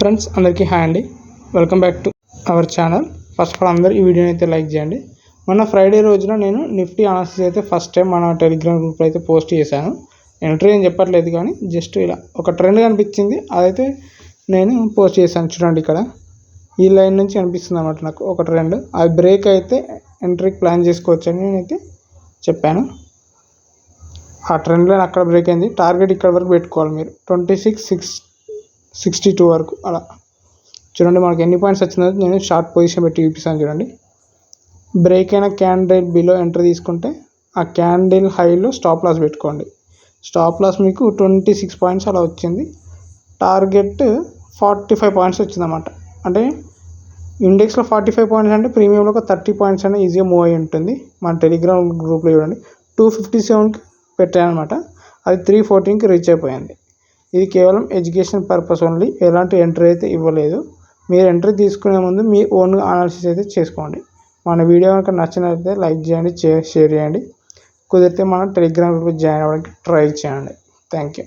Friends అందరికీ hi అండి. Welcome back to our channel. First of all అందరూ ఈ వీడియోని అయితే లైక్ చేయండి. మొన్న ఫ్రైడే రోజున నేను నిఫ్టీ అనాలిసిస్ అయితే ఫస్ట్ టైం మన టెలిగ్రామ్ గ్రూప్లో అయితే పోస్ట్ చేశాను. ఎంట్రీ ఏం చెప్పట్లేదు కానీ జస్ట్ ఇలా ఒక ట్రెండ్ కనిపించింది, అదైతే నేను పోస్ట్ చేశాను. చూడండి, ఇక్కడ ఈ లైన్ నుంచి కనిపిస్తుంది అన్నమాట నాకు ఒక ట్రెండ్. అది బ్రేక్ అయితే ఎంట్రీకి ప్లాన్ చేసుకోవచ్చు అని నేనైతే చెప్పాను. ఆ ట్రెండ్ లైన్ అక్కడ బ్రేక్ అయింది. టార్గెట్ ఇక్కడ వరకు పెట్టుకోవాలి మీరు, 26,662 వరకు. అలా చూడండి, మనకి ఎన్ని పాయింట్స్ వచ్చిందో నేను షార్ట్ పొజిషన్ పెట్టి చూపిస్తాను. చూడండి, బ్రేక్ అయిన క్యాండిల్ బిలో ఎంట్రీ తీసుకుంటే ఆ క్యాండిల్ హైలో స్టాప్ లాస్ పెట్టుకోండి. స్టాప్ లాస్ మీకు 26 పాయింట్స్ అలా వచ్చింది. టార్గెట్ 45 పాయింట్స్ వచ్చిందన్నమాట. అంటే ఇండెక్స్లో 45 పాయింట్స్ అంటే ప్రీమియంలో ఒక 30 పాయింట్స్ అనేది ఈజీగా మూవ్ అయి ఉంటుంది. మన టెలిగ్రామ్ గ్రూప్లో చూడండి 257కి పెట్టానమాట. అది 314కి రీచ్ అయిపోయింది. ఇది కేవలం ఎడ్యుకేషన్ పర్పస్ ఓన్లీ, ఎలాంటి ఎంట్రీ అయితే ఇవ్వలేదు. మీరు ఎంట్రీ తీసుకునే ముందు మీ ఓన్ అనాలిసిస్ అయితే చేసుకోండి. మన వీడియో కనుక నచ్చినట్లయితే లైక్ చేయండి, షేర్ చేయండి. కుదిరితే మన టెలిగ్రామ్ గ్రూప్ జాయిన్ అవ్వడానికి ట్రై చేయండి. Thank you.